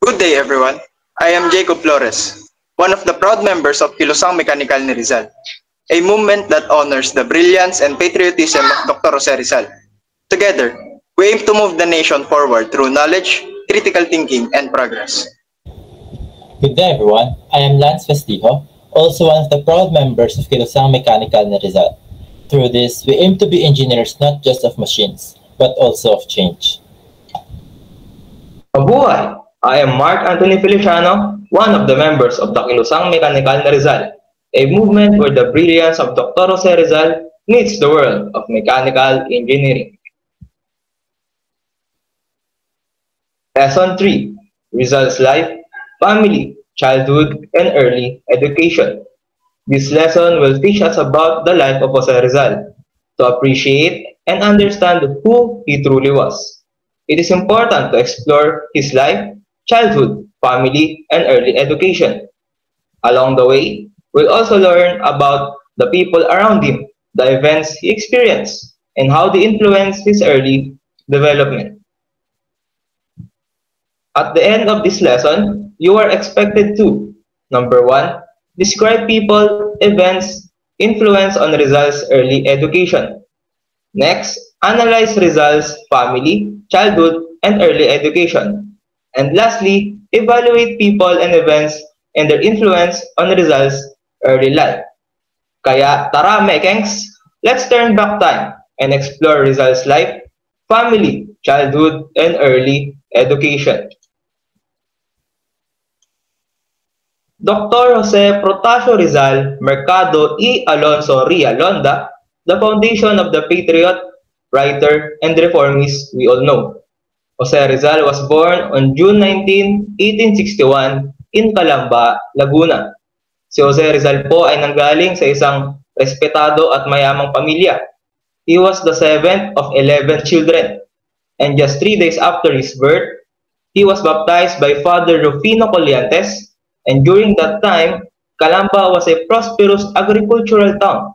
Good day, everyone. I am Jacob Flores, one of the proud members of Kilosang Mechanical ni Rizal, a movement that honors the brilliance and patriotism of Dr. Jose Rizal. Together, we aim to move the nation forward through knowledge, critical thinking, and progress. Good day, everyone. I am Lance Vestijo, also one of the proud members of Kilosang Mechanical ni Rizal. Through this, we aim to be engineers not just of machines, but also of change. Mabuhay! I am Mark Anthony Feliciano, one of the members of the Kilosang Mechanical ni Rizal, a movement where the brilliance of Dr. Jose Rizal meets the world of mechanical engineering. Lesson 3. Rizal's Life, Family, Childhood, and Early Education. This lesson will teach us about the life of Jose Rizal, to appreciate and understand who he truly was. It is important to explore his life, childhood, family, and early education. Along the way, we'll also learn about the people around him, the events he experienced, and how they influenced his early development. At the end of this lesson, you are expected to: number 1, describe people, events, influence on Rizal's early education. Next, analyze Rizal's family, childhood, and early education. And lastly, evaluate people and events and their influence on Rizal's early life. Kaya tara, Mekengs, let's turn back time and explore Rizal's life, family, childhood, and early education. Dr. Jose Protasio Rizal Mercado y Alonso Rialonda, the foundation of the patriot, writer, and reformist we all know. Jose Rizal was born on June 19, 1861 in Calamba, Laguna. Si Jose Rizal po ay nanggaling sa isang respetado at mayamang pamilya. He was the 7th of 11 children, and just 3 days after his birth, he was baptized by Father Rufino Colliantes, and during that time, Calamba was a prosperous agricultural town,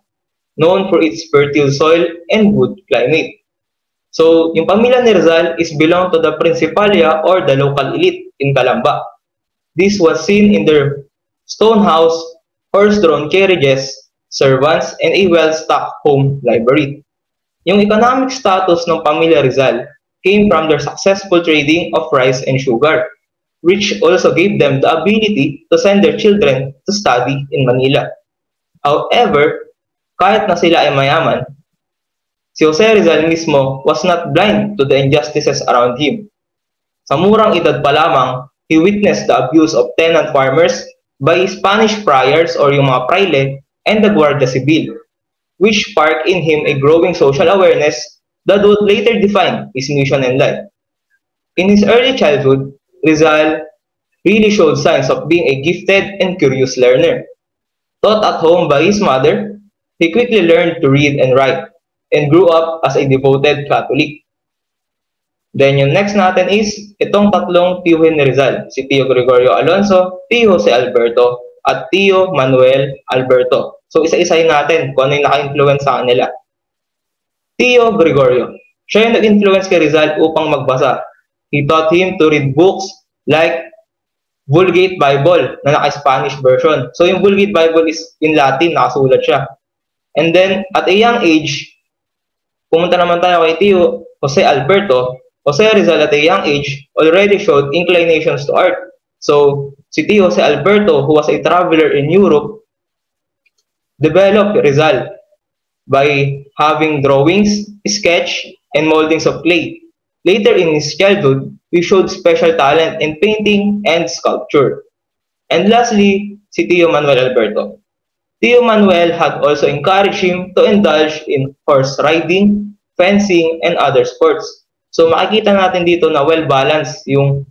known for its fertile soil and good climate. So, yung pamilya ni Rizal is belong to the Principalia or the local elite in Calamba. This was seen in their stone house, horse-drawn carriages, servants, and a well-stocked home library. Yung economic status ng pamilya Rizal came from their successful trading of rice and sugar, which also gave them the ability to send their children to study in Manila. However, kahit na sila ay mayaman, si Jose Rizal mismo was not blind to the injustices around him. Sa murang edad pa lamang, he witnessed the abuse of tenant farmers by Spanish friars or yung mga praile and the Guardia Civil, which sparked in him a growing social awareness that would later define his mission in life. In his early childhood, Rizal really showed signs of being a gifted and curious learner. Taught at home by his mother, he quickly learned to read and write, and grew up as a devoted Catholic. Then yung next natin is itong tatlong tiyuhin ni Rizal, si Tio Gregorio Alonso, Tio Jose Alberto, at Tio Manuel Alberto. So isa-isahin natin kung ano yung naka-influence sa kanila. Tio Gregorio, siya yung nag-influence kay Rizal upang magbasa. He taught him to read books like Vulgate Bible na naka-Spanish version. So yung Vulgate Bible is in Latin, nakasulat siya. And then, at a young age, pumunta naman tayo kay Tio Jose Alberto. Jose Rizal at a young age already showed inclinations to art. So, si Tio Jose Alberto, who was a traveler in Europe, developed Rizal by having drawings, sketch, and moldings of clay. Later in his childhood, he showed special talent in painting and sculpture. And lastly, si Tio Manuel Alberto. Tio Manuel had also encouraged him to indulge in horse riding, fencing, and other sports. So makikita natin dito na well-balanced yung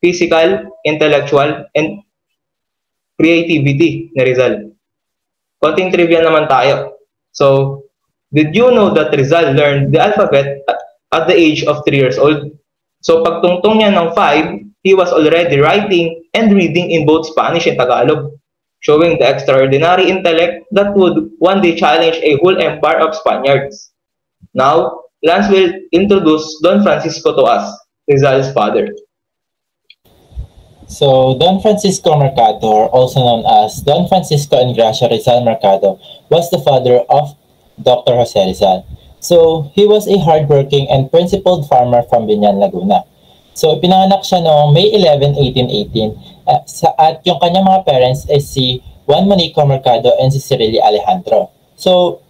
physical, intellectual, and creativity ni Rizal. Konting trivia naman tayo. So, did you know that Rizal learned the alphabet at the age of 3 years old? So pagtungtong niya ng 5, he was already writing and reading in both Spanish and Tagalog, showing the extraordinary intellect that would one day challenge a whole empire of Spaniards. Now, Lance will introduce Don Francisco to us, Rizal's father. So, Don Francisco Mercado, or also known as Don Francisco and Gracia Rizal Mercado, was the father of Dr. Jose Rizal. So, he was a hardworking and principled farmer from Biñan, Laguna. So, pinanganak siya noong May 11, 1818, at yung kanyang mga parents ay si Juan Monico Mercado and si Cirili Alejandro. So,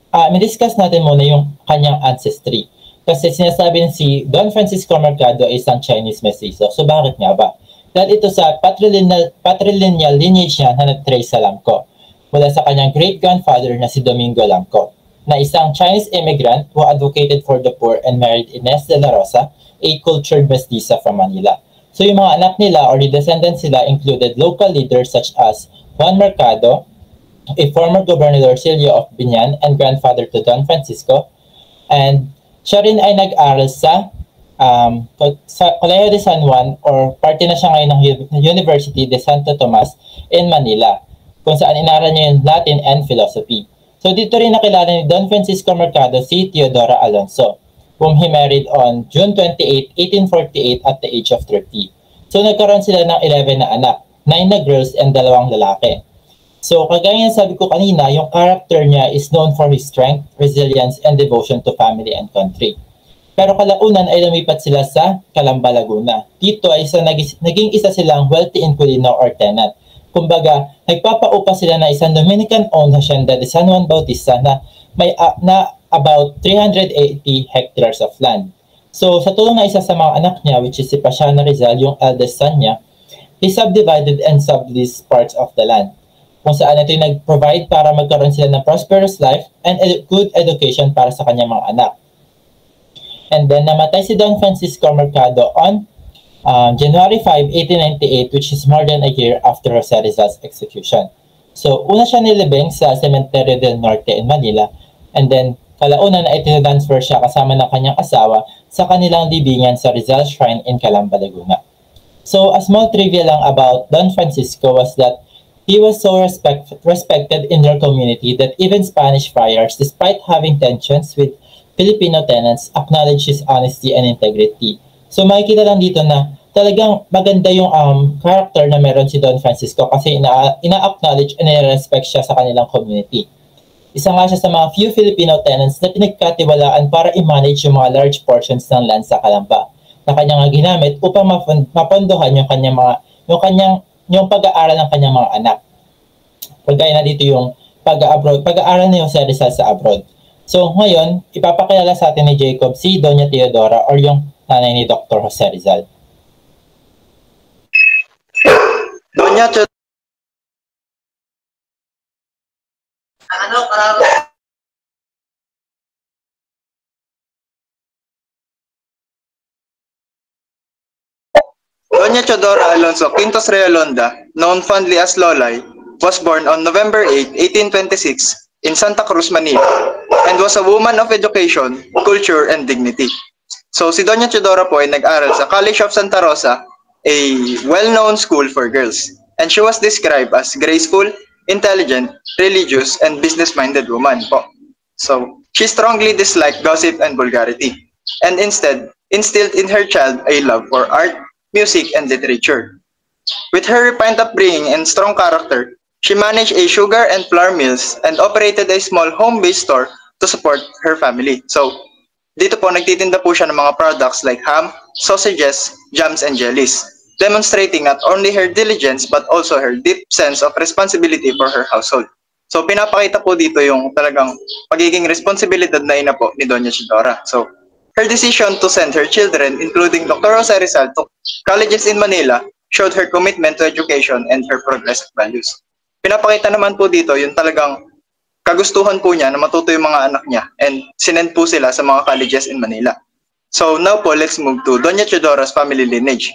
i-discuss natin muna yung kanyang ancestry. Kasi sinasabi si Don Francisco Mercado ay isang Chinese mestizo. So, bakit nga ba? Dahil ito sa patrilineal lineage niya na nag-trace sa Lamco mula sa kanyang great-grandfather na si Domingo Lamco, na isang Chinese immigrant who advocated for the poor and married Inez de la Rosa, a cultured mestiza from Manila. So yung mga anak nila or the descendants nila included local leaders such as Juan Mercado, a former Gobernadorcillo of Biñan and grandfather to Don Francisco, and siya rin ay nag-aral sa Colegio de San Juan, or parte na siya ngayon ng University de Santo Tomas in Manila, kung saan inaral niya yung Latin and Philosophy. So dito rin nakilala ni Don Francisco Mercado si Teodora Alonso, whom he married on June 28, 1848 at the age of 30. So nagkaroon sila ng 11 na anak, 9 na girls and 2 lalaki. So kagaya ng sabi ko kanina, yung character niya is known for his strength, resilience, and devotion to family and country. Pero kalaunan ay lumipat sila sa Calamba, Laguna. Dito ay naging isa silang wealthy inquilino or tenant. Kumbaga, nagpapaupa sila na isang Dominican-owned hacienda de San Juan Bautista na may about 380 hectares of land. So sa tulong na isa sa mga anak niya, which is si Pasiano Rizal, yung eldest son niya, he subdivided and subleased parts of the land, kung saan ito yung nag-provide para magkaroon sila ng prosperous life and good education para sa kanyang mga anak. And then namatay si Don Francisco Mercado on January 5, 1898, which is more than a year after Jose Rizal's execution. So una siya nilibing sa Cementerio del Norte in Manila, and then kalaunan na iti-transfer siya kasama ng kanyang asawa sa kanilang libingan sa Rizal Shrine in Calamba, Laguna. So a small trivia lang about Don Francisco was that he was so respected in their community that even Spanish friars, despite having tensions with Filipino tenants, acknowledge his honesty and integrity. So makikita lang dito na talagang maganda yung character na meron si Don Francisco kasi ina-acknowledge and ina-respect siya sa kanilang community. Isa nga siya sa mga few Filipino tenants na pinagkatiwalaan para i-manage yung mga large portions ng land sa Calamba na kanyang ginamit upang mapondohan yung pag-aaral ng kanyang mga anak. Pagkaya na dito yung pag-aaral ni Jose Rizal sa abroad. So ngayon, ipapakilala sa atin ni Jacob si Doña Teodora or yung nanay ni Dr. Jose Rizal. Doña Doña Teodora Alonso Quintos Realonda, known fondly as Lolay, was born on November 8, 1826 in Santa Cruz, Manila, and was a woman of education, culture, and dignity. So si Doña Teodora po ay nag-aral sa College of Santa Rosa, a well-known school for girls, and she was described as graceful, intelligent, religious, and business-minded woman po. So she strongly disliked gossip and vulgarity, and instead instilled in her child a love for art, music, and literature. With her refined upbringing and strong character, she managed a sugar and flour mills and operated a small home-based store to support her family. So, dito po nagtitinda po siya ng mga products like ham, sausages, jams, and jellies, demonstrating not only her diligence but also her deep sense of responsibility for her household. So, pinapakita po dito yung talagang magiging responsibilidad na ina po ni Doña Teodora. So, her decision to send her children, including Dr. Jose Rizal, to colleges in Manila showed her commitment to education and her progressive values. Pinapakita naman po dito yung talagang kagustuhan po niya na matuto yung mga anak niya and sinend po sila sa mga colleges in Manila. So now po, let's move to Doña Teodora's family lineage.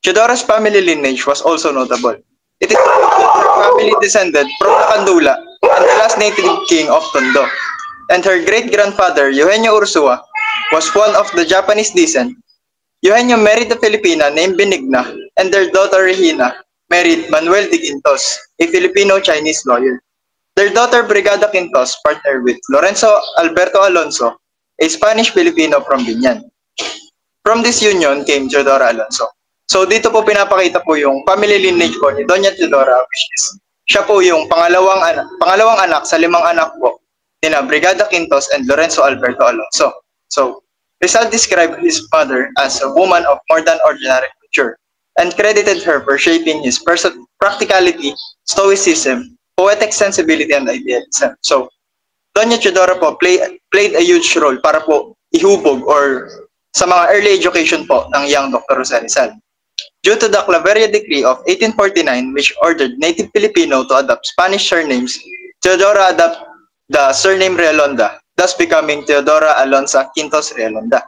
Teodora's family lineage was also notable. It is that her family descended from Nakandula and the last native king of Tondo, and her great-grandfather, Eugenio Ursua, was one of the Japanese descent. Eugenio married a Filipina named Benigna, and their daughter Regina married Manuel de Quintos, a Filipino-Chinese lawyer. Their daughter Brigada Quintos partnered with Lorenzo Alberto Alonso, a Spanish-Filipino from Biñan. From this union came Teodora Alonso. So dito po pinapakita po yung family lineage po ni Doña Teodora, which is siya po yung pangalawang anak sa 5 anak po ni Brigada Quintos and Lorenzo Alberto Alonso. So Rizal described his mother as a woman of more than ordinary culture and credited her for shaping his practicality, stoicism, poetic sensibility, and idealism. So Doña Teodora po played a huge role para po ihubog or sa mga early education po ng young Dr. Jose Rizal. Due to the Claveria Decree of 1849, which ordered native Filipino to adopt Spanish surnames, Teodora adopted the surname Realonda, thus becoming Teodora Alonsa Quintos Realonda.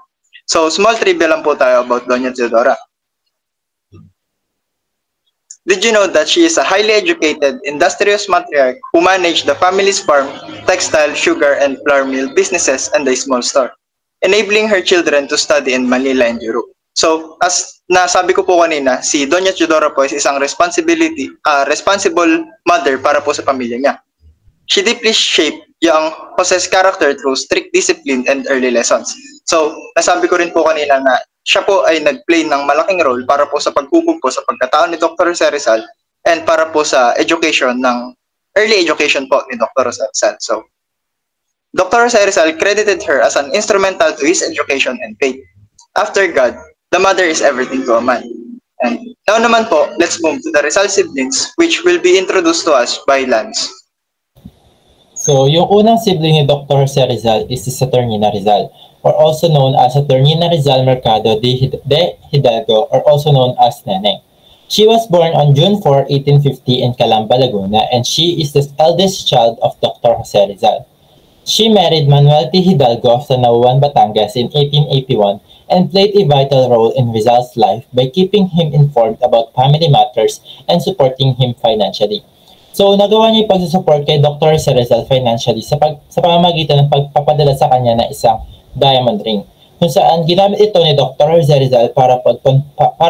So, small trivia lang po tayo about Doña Teodora. Did you know that she is a highly educated, industrious matriarch who managed the family's farm, textile, sugar, and flour mill businesses and a small store, enabling her children to study in Manila and Europe? So, as nasabi ko po kanina, si Doña Teodora po is isang responsible mother para po sa pamilya niya. She deeply shaped young Jose's character through strict discipline and early lessons. So, nasabi ko rin po kanina na siya po ay nag-play ng malaking role para po sa paghubog po sa pagkatao ni Dr. Jose Rizal and para po sa education ng early education po ni Dr. Jose Rizal. So, Dr. Jose Rizal credited her as an instrumental to his education and faith. After God, the mother is everything to a man. And now naman po, let's move to the Rizal siblings, which will be introduced to us by Lance. So, yung unang sibling ni Dr. Jose Rizal is si Saturnina Rizal, or also known as Saturnina Rizal Mercado de Hidalgo, or also known as Neneng. She was born on June 4, 1850 in Calamba, Laguna, and she is the eldest child of Dr. Jose Rizal. She married Manuel T. Hidalgo of Tanauan, Batangas in 1881 and played a vital role in Rizal's life by keeping him informed about family matters and supporting him financially. So, nagawa niya yung pagsusupport kay Dr. Jose Rizal financially sa pamamagitan ng pagpapadala sa kanya ng isang diamond ring, kung saan ginamit ito ni Dr. Jose Rizal para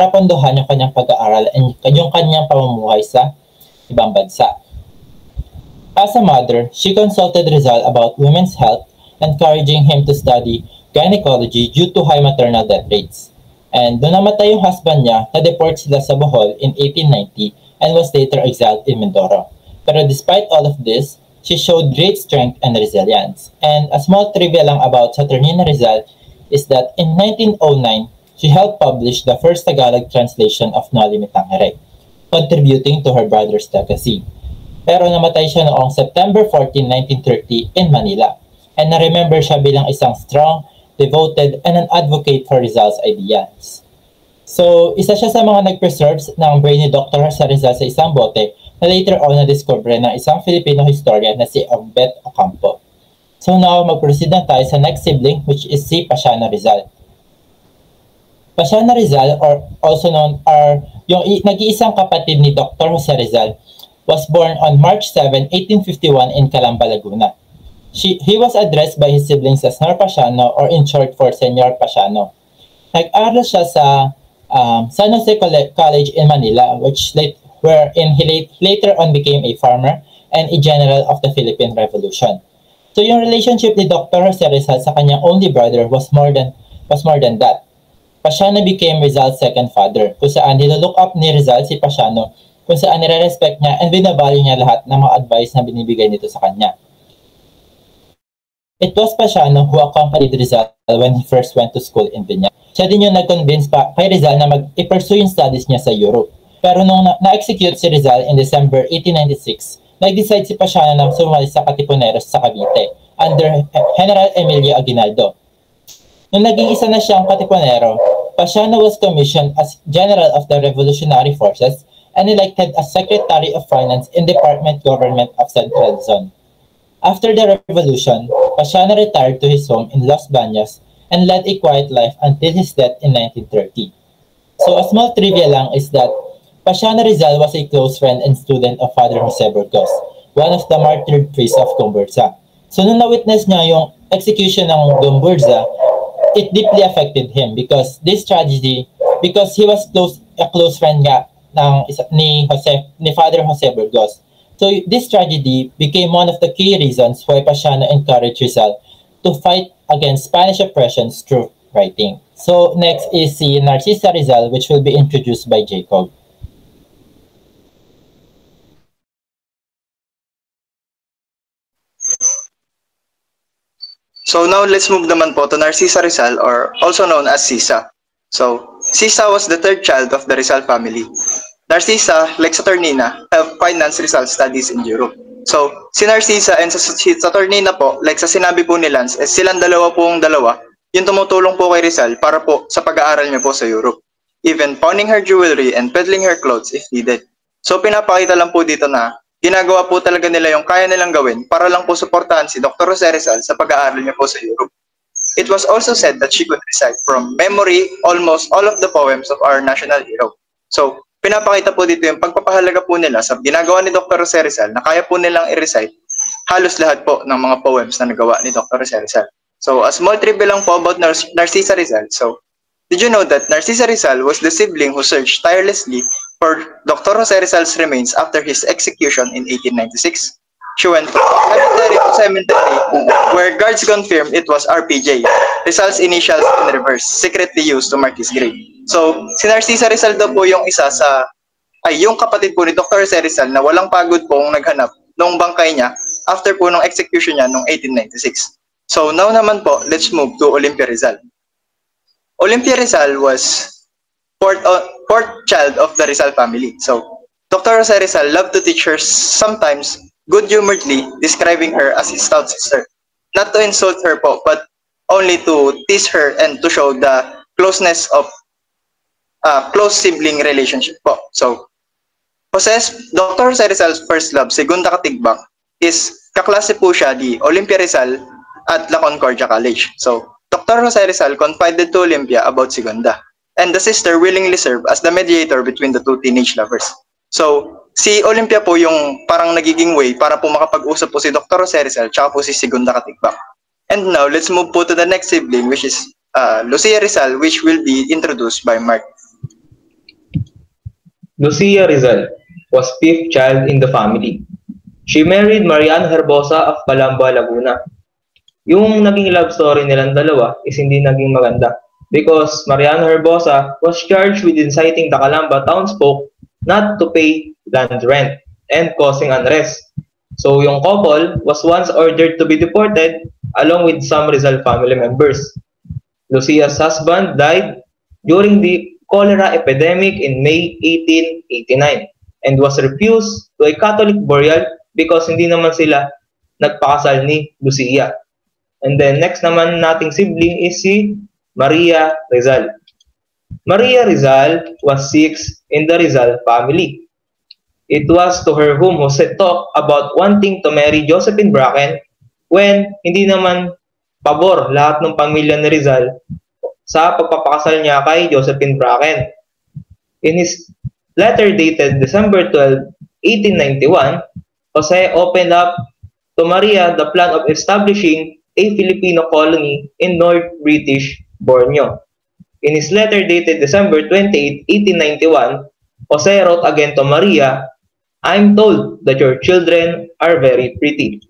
pondohan yung kanyang pag-aaral at yung kanyang pamumuhay sa ibang bansa. As a mother, she consulted Rizal about women's health, encouraging him to study gynecology due to high maternal death rates. And doon namatay yung husband niya, na-deport sila sa Bohol in 1890 and was later exiled in Mindoro. Pero despite all of this, she showed great strength and resilience. And a small trivia lang about Saturnina Rizal is that in 1909, she helped publish the first Tagalog translation of Noli Me Tangere, contributing to her brother's legacy. Pero namatay siya noong September 14, 1930 in Manila. And na-remember siya bilang isang strong, devoted, and an advocate for Rizal's ideas. So, isa siya sa mga nag-preserves ng brain ni Dr. Jose Rizal sa isang bote na later on na-discover ng isang Filipino historian na si Obet Ocampo. So now, mag-proceed na tayo sa next sibling, which is si Pasiano Rizal. Pasiano Rizal, or also known as yung nag-iisang kapatid ni Dr. Jose Rizal, was born on March 7, 1851 in Calamba, Laguna. He was addressed by his siblings as Sr. Pasiano, or in short for Senyor Pasiano. Nag-aral siya sa San Jose College in Manila, wherein he later on became a farmer and a general of the Philippine Revolution. So yung relationship ni Dr. Jose Rizal sa kanyang only brother was more than that. Pasiano became Rizal's second father, kung saan nilook up ni Rizal si Pasiano, kung saan nire-respect niya and binavalue niya lahat ng mga advice na binibigay nito sa kanya. It was Pasiano who accompanied Rizal when he first went to school in Biñan. Siya din yung nag-convince pa kay Rizal na mag-pursue yung studies niya sa Europe. Pero nung na-execute si Rizal in December 1896, nag-decide si Pasiano na sumali sa Katipuneros sa Cavite under General Emilio Aguinaldo. Nung naging isa na siyang Katipunero, Pasiano was commissioned as General of the Revolutionary Forces and elected as Secretary of Finance in Department Government of Central Luzon. After the revolution, Pasiano retired to his home in Los Baños and led a quiet life until his death in 1930. So a small trivia lang is that Pasiano Rizal was a close friend and student of Father Jose Burgos, one of the martyred priests of Gomburza. So nung na-witness niya yung execution ng Gomburza, it deeply affected him because he was a close friend nga ni Father Jose Burgos. So this tragedy became one of the key reasons why Pasiano encouraged Rizal to fight against Spanish oppression through writing. So next is si Narcisa Rizal, which will be introduced by Jacob. So now let's move naman po to Narcisa Rizal, or also known as Sisa. So, Sisa was the third child of the Rizal family. Narcisa, like Saturnina, have finance Rizal studies in Europe. So, si Narcisa and si Saturnina po, like sa sinabi po ni Lance, silang dalawa, yung tumutulong po kay Rizal para po sa pag-aaral niya po sa Europe. Even pawning her jewelry and peddling her clothes if needed. So, pinapakita lang po dito na ginagawa po talaga nila yung kaya nilang gawin para lang po suportahan si Dr. Jose Rizal sa pag-aaral niya po sa Europe. It was also said that she could recite from memory almost all of the poems of our national hero. So, pinapakita po dito yung pagpapahalaga po nila sa ginagawa ni Dr. Jose Rizal na kaya po nilang i-recite halos lahat po ng mga poems na nagawa ni Dr. Jose Rizal. So, a small trivia lang po about Narcisa Rizal. So, did you know that Narcisa Rizal was the sibling who searched tirelessly for Dr. Jose Rizal's remains after his execution in 1896? She went from cemetery to cemetery where guards confirmed it was RPJ, Rizal's initials in reverse, secretly used to mark his grave. So, si Narcisa Rizal daw po yung isa sa, yung kapatid po ni Dr. Jose Rizal na walang pagod pong naghanap nung bangkay niya after po nung execution niya noong 1896. So, now naman po, let's move to Olympia Rizal. Olympia Rizal was fourth child of the Rizal family. So, Dr. Jose Rizal loved to teach her sometimes good-humoredly, describing her as his stout sister. Not to insult her po, but only to tease her and to show the closeness of close sibling relationship po. So, Dr. Jose Rizal's first love, Segunda Katigbak, is kaklase po siya di Olympia Rizal at La Concordia College. So, Dr. Jose Rizal confided to Olympia about Segunda, and the sister willingly served as the mediator between the two teenage lovers. So, si Olympia po yung parang nagiging way para po makapag-usap po si Dr. Jose Rizal tsaka po si Segunda Katigbak. And now, let's move po to the next sibling, which is Lucia Rizal, which will be introduced by Mark. Lucia Rizal was fifth child in the family. She married Marian Herbosa of Calamba, Laguna. Yung naging love story nilang dalawa is hindi naging maganda because Marian Herbosa was charged with inciting the Calamba townsfolk not to pay land rent and causing unrest. So yung couple was once ordered to be deported along with some Rizal family members. Lucia's husband died during the cholera epidemic in May 1889 and was refused to a Catholic burial because hindi naman sila nagpakasal ni Lucia. And then next naman nating sibling is si Maria Rizal. Maria Rizal was sixth in the Rizal family. It was to her whom Jose talked about wanting to marry Josephine Bracken when hindi naman pabor lahat ng pamilya ni Rizal sa pagpapakasal niya kay Josephine Bracken. In his letter dated December 12, 1891, Jose opened up to Maria the plan of establishing a Filipino colony in North British Borneo. In his letter dated December 28, 1891, Jose wrote again to Maria, "I'm told that your children are very pretty."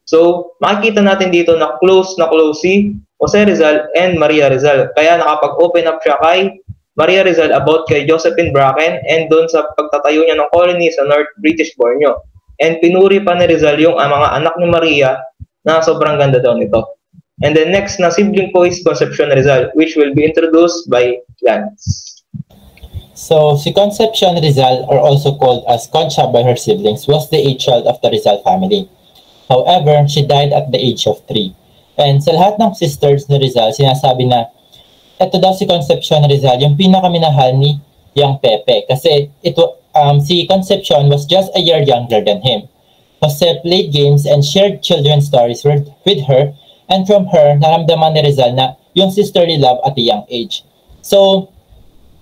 So, makikita natin dito na close si Jose Rizal and Maria Rizal. Kaya nakapag-open up siya kay Maria Rizal about kay Josephine Bracken and doon sa pagtatayo niya ng colony sa North British Borneo. And pinuri pa ni Rizal yung mga anak ni Maria na sobrang ganda daw nito. And the next na sibling ko is Concepcion Rizal, which will be introduced by Lance. So, si Concepcion Rizal, or also called as Concha by her siblings, was the eighth child of the Rizal family. However, she died at the age of 3. And sa lahat ng sisters ni Rizal, sinasabi na ito daw si Concepcion Rizal, yung pinakaminahal ni Yang Pepe. Kasi si Concepcion was just a year younger than him. Jose played games and shared children's stories with her, and from her, naramdaman ni Rizal na yung sisterly love at a young age. So,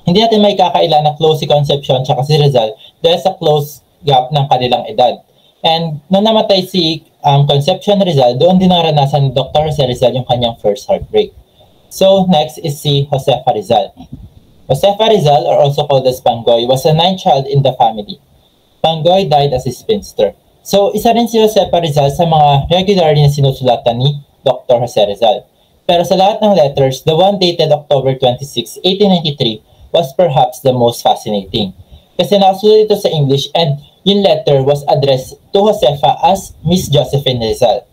hindi natin may kakaila na close si Concepcion at si Rizal dahil sa close gap ng kanilang edad. And nung namatay si Concepcion Rizal, doon din naranasan ni Dr. Jose Rizal yung kanyang first heartbreak. So, next is si Josefa Rizal. Josefa Rizal, or also called as Pangoy, was a ninth child in the family. Pangoy died as a spinster. So, isa rin si Josefa Rizal sa mga regularly na sinusulatan ni Dr. Jose Rizal. Pero sa lahat ng letters, the one dated October 26, 1893 was perhaps the most fascinating. Kasi nakasulat ito sa English and yung letter was addressed to Josefa as Miss Josephine Rizal.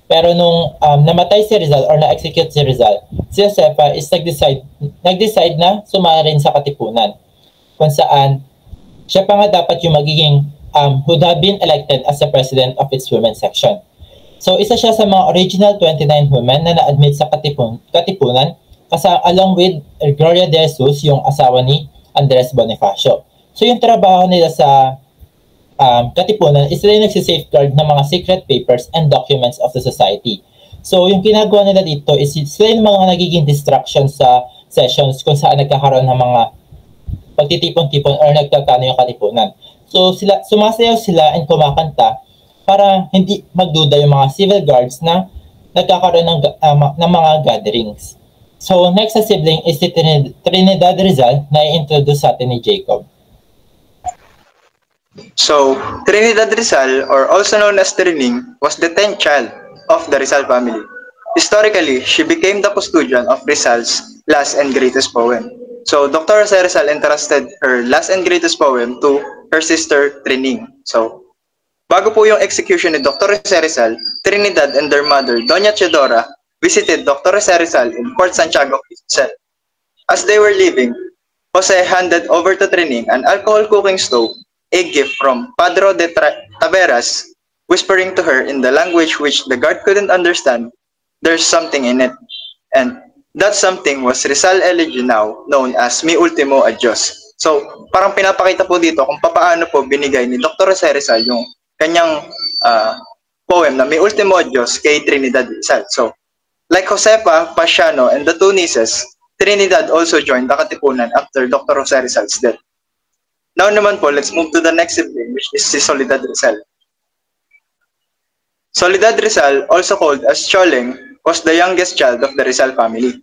Pero nung namatay si Rizal or na-execute si Rizal, si Josefa is nag-decide na sumama rin sa Katipunan. Kung saan, siya pa nga dapat yung magiging would have been elected as the president of its women's section. So isa siya sa mga original 29 women na na-admit sa Katipunan along with Gloria de Jesus, yung asawa ni Andres Bonifacio. So yung trabaho nila sa Katipunan is sila yung nagsisafeguard ng mga secret papers and documents of the society. So yung ginagawa nila dito is sila yung mga nagiging distraction sa sessions kung saan nagkakaroon ng mga pagtitipon-tipon or nagkakano yung Katipunan. So sumasayaw sila and kumakanta para hindi magduda yung mga civil guards na nagkakaroon ng mga gatherings. So next sa sibling is si Trinidad Rizal na i-introduce sa atin ni Jacob. So, Trinidad Rizal, or also known as Trining, was the 10th child of the Rizal family. Historically, she became the custodian of Rizal's last and greatest poem. So, Dr. Jose Rizal entrusted her last and greatest poem to her sister Trining. So, bago po yung execution ni Dr. Jose Rizal, Trinidad and their mother, Doña Chedora, visited Dr. Jose Rizal in Fort Santiago itself. As they were leaving, Jose handed over to Trining an alcohol cooking stove, a gift from Padre de Taveras, whispering to her in the language which the guard couldn't understand, "There's something in it." And that something was Rizal Elegy, now known as Mi Ultimo Adios. So, parang pinapakita po dito kung paano po binigay ni Dr. Jose Rizal yung kanyang poem na Mi Ultimo Adios kay Trinidad Rizal. So, like Josefa, Pasiano, and the two nieces, Trinidad also joined the Katipunan after Dr. Jose Rizal's death. Now naman po, let's move to the next sibling, which is si Soledad Rizal. Soledad Rizal, also called as Choleng, was the youngest child of the Rizal family.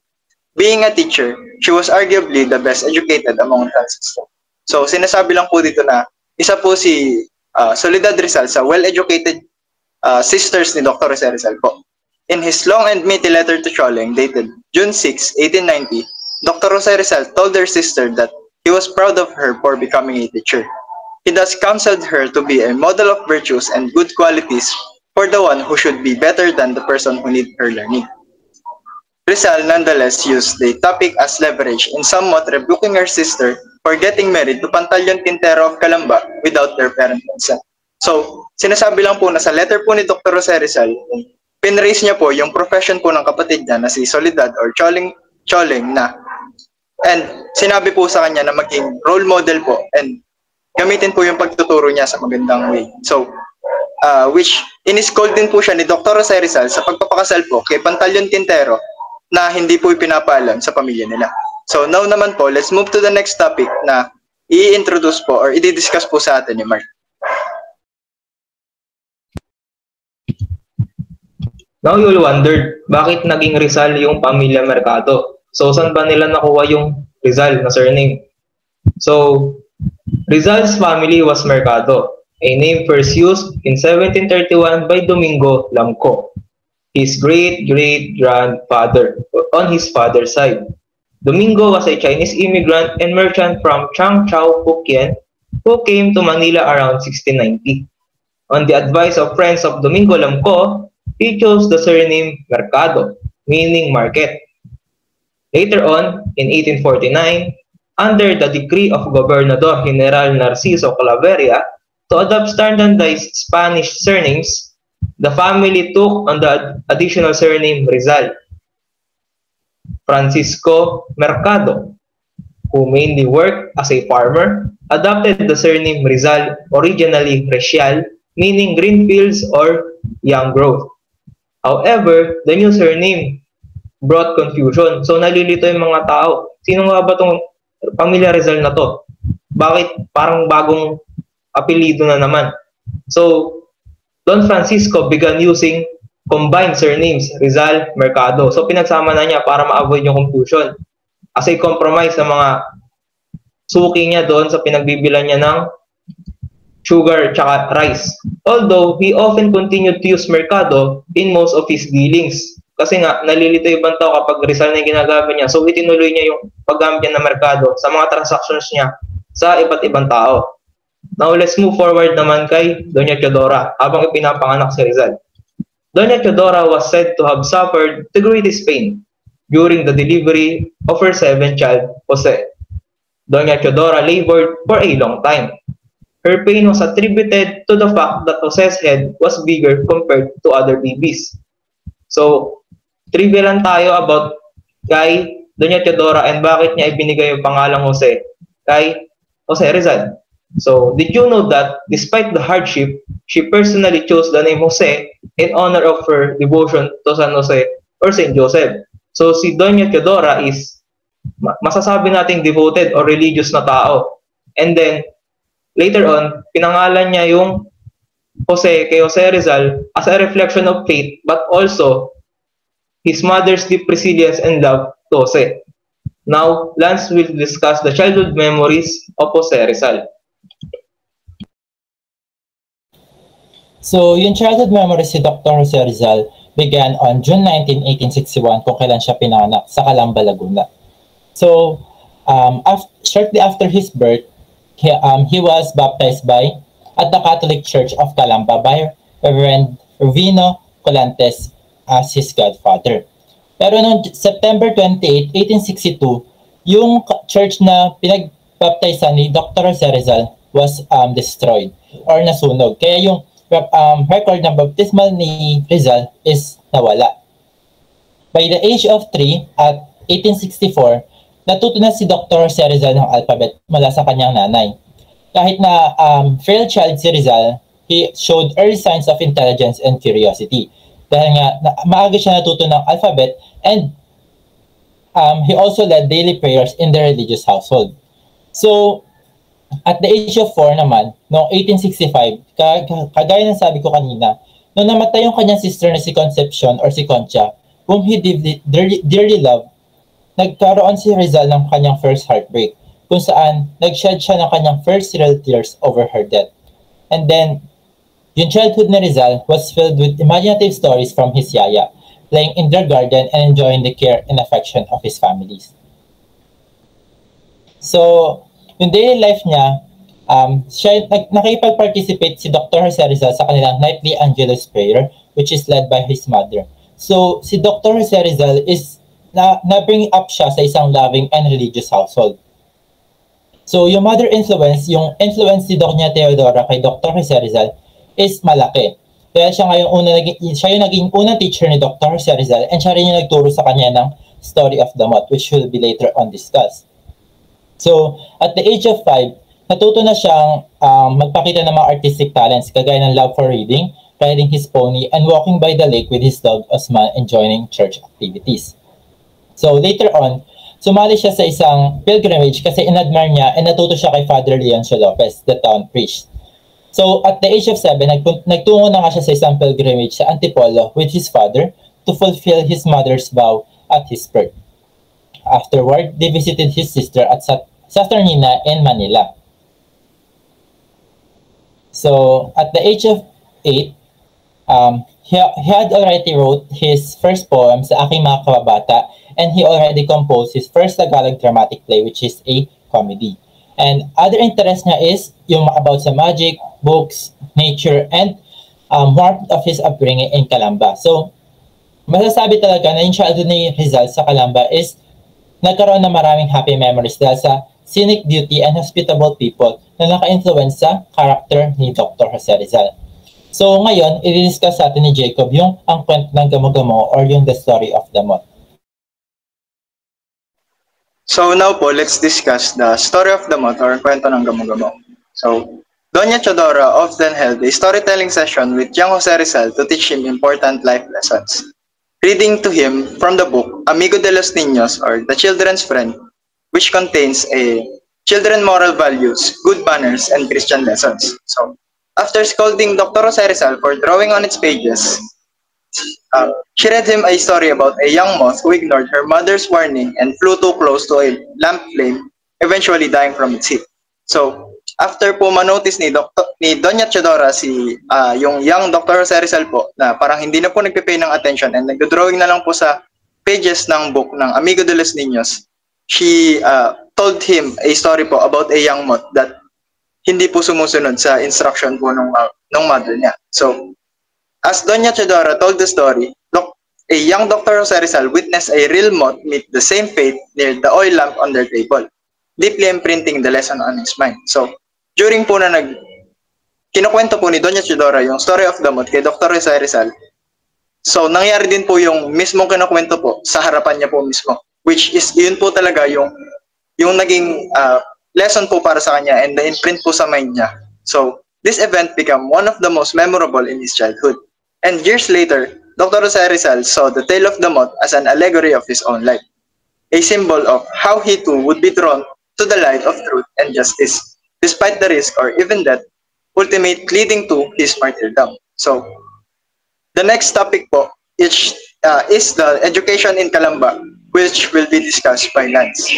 Being a teacher, she was arguably the best educated among her sisters. So sinasabi lang po dito na isa po si Soledad Rizal sa well-educated sisters ni Dr. Jose Rizal po. In his long and meaty letter to Choleng, dated June 6, 1890, Dr. Jose Rizal told her sister that he was proud of her for becoming a teacher. He thus counseled her to be a model of virtues and good qualities for the one who should be better than the person who needs her learning. Rizal nonetheless used the topic as leverage in somewhat rebuking her sister for getting married to Pantaleon Tintero of Calamba without their parent consent. So, sinasabi lang po na sa letter po ni Dr. Jose Rizal, pinraise niya po yung profession po ng kapatid niya na si Soledad or Choleng na. And sinabi po sa kanya na maging role model po and gamitin po yung pagtuturo niya sa magandang way. So, which in-scold din po siya ni Dr. Jose Rizal sa pagpapakasal po kay Pantaleon Tintero na hindi po ipinapaalam sa pamilya nila. So, now naman po, let's move to the next topic na i-introduce po or i-discuss po sa atin ni Mark. Now you'll wonder, bakit naging Rizal yung pamilya Mercado? So, saan ba nila nakuha yung Rizal na surname? So, Rizal's family was Mercado, a name first used in 1731 by Domingo Lamco, his great-great-grandfather on his father's side. Domingo was a Chinese immigrant and merchant from Changchao, Fukien, who came to Manila around 1690. On the advice of friends of Domingo Lamco, he chose the surname Mercado, meaning market. Later on, in 1849, under the decree of Gobernador General Narciso Claveria to adopt standardized Spanish surnames, the family took on the additional surname Rizal. Francisco Mercado, who mainly worked as a farmer, adopted the surname Rizal, originally Recial, meaning green fields or young growth. However, the new surname brought confusion. So nalilito yung mga tao. Sino nga ba itong pamilya Rizal na to? Bakit parang bagong apelido na naman? So, Don Francisco began using combined surnames, Rizal, Mercado. So pinagsama na niya para ma-avoid yung confusion. As a compromise sa mga suki niya doon sa pinagbibilan niya ng sugar tsaka rice. Although he often continued to use Mercado in most of his dealings. Kasi nga, nalilito yung ibang tao kapag Rizal na yung ginagamit niya. So, itinuloy niya yung paggamit niya ng merkado sa mga transactions niya sa iba't ibang tao. Now, let's move forward naman kay Doña Teodora habang ipinapanganak si Rizal. Doña Teodora was said to have suffered the greatest pain during the delivery of her seventh child, Jose. Doña Teodora labored for a long time. Her pain was attributed to the fact that Jose's head was bigger compared to other babies. So, trivia lang tayo about kay Doña Teodora and bakit niya ibinigay yung pangalang Jose kay Jose Rizal. So, did you know that despite the hardship, she personally chose the name Jose in honor of her devotion to San Jose or Saint Joseph. So, si Doña Teodora is masasabi nating devoted or religious na tao. And then, later on, pinangalan niya yung Jose kay Jose Rizal as a reflection of faith but also his mother's deep resilience and love to Jose. Now, Lance will discuss the childhood memories of Jose Rizal. So, yung childhood memories si Dr. Jose Rizal began on June 19, 1861 kung kailan siya pinanganak sa Calamba, Laguna. So, shortly after his birth, he was baptized at the Catholic Church of Calamba by Reverend Rufino Colantes as his godfather. Pero noong September 28, 1862, yung church na pinagbaptizean ni Dr. Jose Rizal was destroyed or nasunog. Kaya yung record ng baptismal ni Rizal is nawala. By the age of 3 at 1864, natuto na si Dr. Jose Rizal ng alphabet mula sa kanyang nanay. Kahit na frail child si Rizal, he showed early signs of intelligence and curiosity. Dahil nga maaga siya natuto ng alphabet and he also led daily prayers in the religious household. So, at the age of 4 naman, noong 1865, kagaya ng sabi ko kanina, nung namatay yung kanyang sister na si Concepcion or si Concha, whom he dearly loved, nagkaroon si Rizal ng kanyang first heartbreak, kung saan nag-shed siya ng kanyang first real tears over her death. And then, yung childhood ni Rizal was filled with imaginative stories from his yaya, playing in their garden and enjoying the care and affection of his families. So, yung daily life niya, nakipag-participate si Dr. Jose Rizal sa kanilang nightly Angelus prayer, which is led by his mother. So, si Dr. Jose Rizal is na-bring up siya sa isang loving and religious household. So, yung mother influence, yung influence ni Doña Teodora kay Dr. Jose Rizal is malaki. Kaya siya yung naging unang teacher ni Dr. Jose Rizal and siya rin yung nagturo sa kanya ng story of the month, which will be later on discussed. So, at the age of 5, natuto na siyang magpakita ng mga artistic talents kagaya ng love for reading, riding his pony, and walking by the lake with his dog Osman and joining church activities. So, later on, sumali siya sa isang pilgrimage kasi inadmire niya and natuto siya kay Father Leoncio Lopez, the town priest. So, at the age of 7, nagtungo na nga siya sa isang pilgrimage sa Antipolo with his father to fulfill his mother's vow at his birth. Afterward, they visited his sister at Saturnina in Manila. So, at the age of 8, he had already wrote his first poem sa Aking Mga Kababata, and he already composed his first Tagalog dramatic play, which is a comedy. And other interest niya is yung about sa magic, books, nature, and warmth of his upbringing in Calamba. So, masasabi talaga na yung childhood ni Rizal sa Calamba is nagkaroon ng maraming happy memories dahil sa scenic beauty and hospitable people na naka-influence sa character ni Dr. Jose Rizal. So ngayon, i-discuss sa atin ni Jacob yung ang kwento ng Gamo-Gamo or yung the story of the month. So now po, let's discuss the story of the month or kwento ng Gamo-Gamo. So, Doña Teodora often held a storytelling session with young Jose Rizal to teach him important life lessons. Reading to him from the book Amigo de los Niños or The Children's Friend, which contains a children moral values, good manners, and Christian lessons. So, after scolding Dr. Jose Rizal for drawing on its pages, she read him a story about a young moth who ignored her mother's warning and flew too close to a lamp flame, eventually dying from its heat. So, after po manotice ni ni Doña Teodora yung young Dr. Jose Rizal po na parang hindi na po nagpipay ng attention and nagdo-drawing na lang po sa pages ng book ng Amigo de los Niños. She told him a story po about a young moth that hindi po sumusunod sa instruction po ng mother niya. So, as Doña Teodora told the story, a young Dr. Jose Rizal witnessed a real moth meet the same fate near the oil lamp on their table, deeply imprinting the lesson on his mind. So, during po na kinukwento po ni Doña Teodora yung story of the moth kay Dr. Jose Rizal, so nangyari din po yung mismong kinukwento po sa harapan niya po mismo, which is yun po talaga yung naging lesson po para sa kanya and the imprint po sa mind niya. So, this event became one of the most memorable in his childhood. And years later, Dr. Jose Rizal saw the tale of the moth as an allegory of his own life, a symbol of how he too would be drawn to the light of truth and justice, despite the risk or even death, ultimately leading to his martyrdom. So, the next topic po is the education in Calamba, which will be discussed by Lance.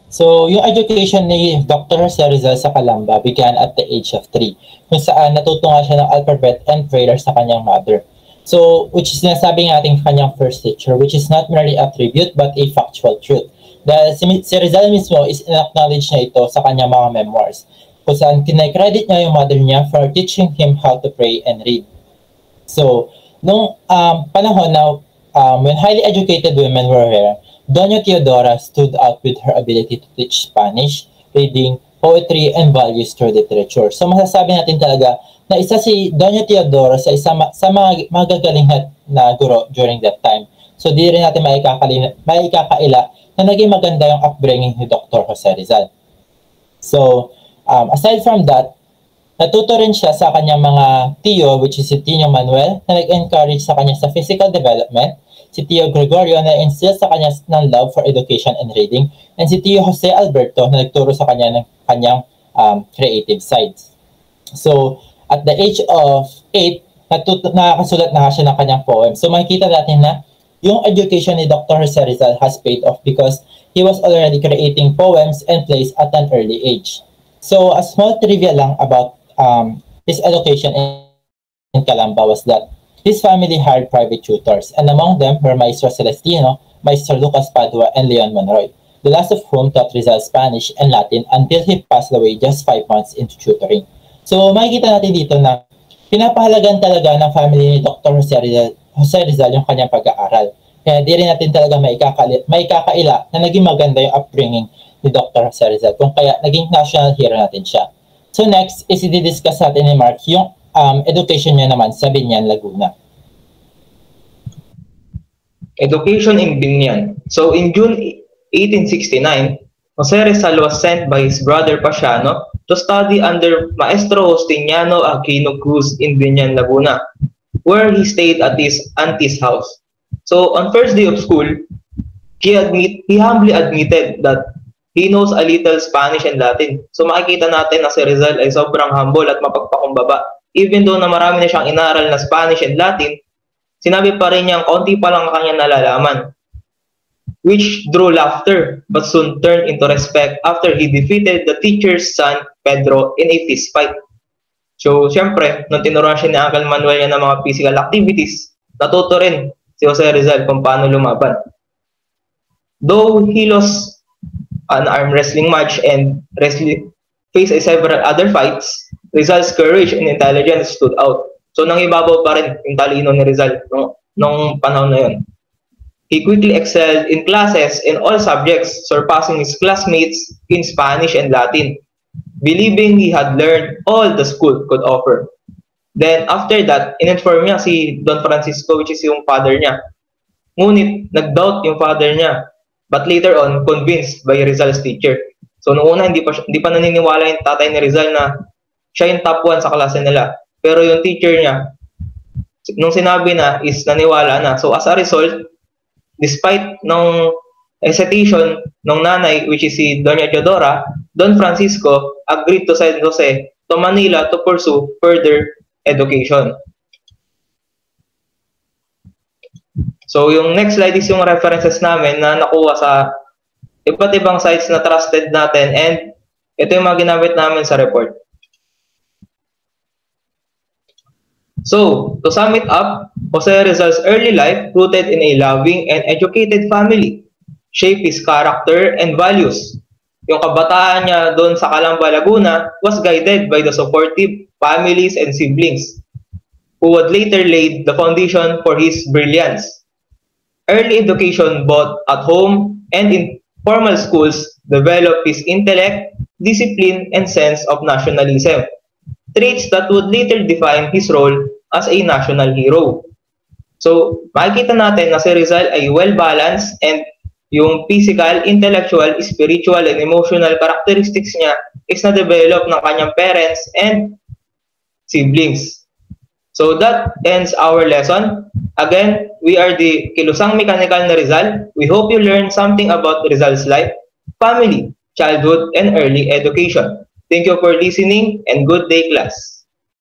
So, yung education ni Dr. Jose Rizal sa Calamba began at the age of 3, kung saan natuto nga siya ng alphabet and prayer sa kanyang mother. So, which is sinasabi natin kanyang first teacher, which is not merely a tribute but a factual truth. Dahil si Rizal mismo is in-acknowledge niya ito sa kanyang mga memoirs, kung saan kinay-credit niya yung mother niya for teaching him how to pray and read. So, nung panahon na when highly educated women were rare, Doña Teodora stood out with her ability to teach Spanish, reading, poetry, and values through literature. So masasabi natin talaga na isa si Doña Teodora sa mga magagaling na guro during that time. So di rin natin maikakaila na naging maganda yung upbringing ni Dr. Jose Rizal. So aside from that, natuto rin siya sa kanyang mga tiyo, which is si Tio Manuel, na nag-encourage sa kanya sa physical development, si Tio Gregorio na instill sa kanya ng love for education and reading, and si Tio Jose Alberto na nagturo sa kanya ng kanyang creative sides. So, at the age of 8, nakakasulat na siya ng kanyang poem. So, makikita natin na yung education ni Dr. Jose Rizal has paid off because he was already creating poems and plays at an early age. So, a small trivia lang about his education in Calamba was that his family hired private tutors, and among them were Maestro Celestino, Maestro Lucas Padua, and Leon Monroy, the last of whom taught Rizal Spanish and Latin until he passed away just 5 months into tutoring. So makikita natin dito na pinapahalagan talaga ng family ni Dr. Jose Rizal yung kanyang pag-aaral. Kaya di rin natin talaga maikakaila na naging maganda yung upbringing ni Dr. Jose Rizal, kung kaya naging national hero natin siya. So next is i-discuss natin ni Mark yung education niya naman sa Binyan, Laguna. Education in Binyan. So in June 1869, Jose Rizal was sent by his brother Pasiano to study under Maestro Justiniano Aquino Cruz in Binyan, Laguna, where he stayed at his auntie's house. So on first day of school, he humbly admitted that he knows a little Spanish and Latin. So makikita natin na si Rizal ay sobrang humble at mapagpakumbaba. Even though na marami na siyang inaral na Spanish and Latin, sinabi pa rin niyang konti pa lang kanya nalalaman, which drew laughter but soon turned into respect after he defeated the teacher's son, Pedro, in a fist fight. So, siyempre, nung tinuruan siya ni Uncle Manuel niya ng mga physical activities, natuto rin si Jose Rizal kung paano lumaban. Though he lost an arm wrestling match and faced several other fights, Rizal's courage and intelligence stood out. So nangibabaw pa rin yung talino ni Rizal nung panahon na yun. He quickly excelled in classes in all subjects, surpassing his classmates in Spanish and Latin, believing he had learned all the school could offer. Then after that, in-inform niya si Don Francisco, which is yung father niya. Ngunit nag-doubt yung father niya, but later on, convinced by Rizal's teacher. So noong una, hindi pa naniniwala yung tatay ni Rizal na siya yung top 1 sa klase nila. Pero yung teacher niya, nung sinabi na, is naniwala na. So as a result, despite nung hesitation ng nanay, which is si Doña Teodora, Don Francisco agreed to send Jose to Manila to pursue further education. So yung next slide is yung references namin na nakuha sa iba't ibang sites na trusted natin, and ito yung mga ginamit namin sa report. So, to sum it up, Jose Rizal's early life, rooted in a loving and educated family, shaped his character and values. Yung kabataan niya doon sa Calamba, Laguna was guided by the supportive families and siblings who would later lay the foundation for his brilliance. Early education both at home and in formal schools developed his intellect, discipline, and sense of nationalism, traits that would later define his role as a national hero. So, makikita natin na si Rizal ay well-balanced and yung physical, intellectual, spiritual, and emotional characteristics niya is na-develop ng kanyang parents and siblings. So that ends our lesson. Again, we are the Kilusang Mechanical na Rizal. We hope you learned something about Rizal's life, family, childhood, and early education. Thank you for listening and good day, class.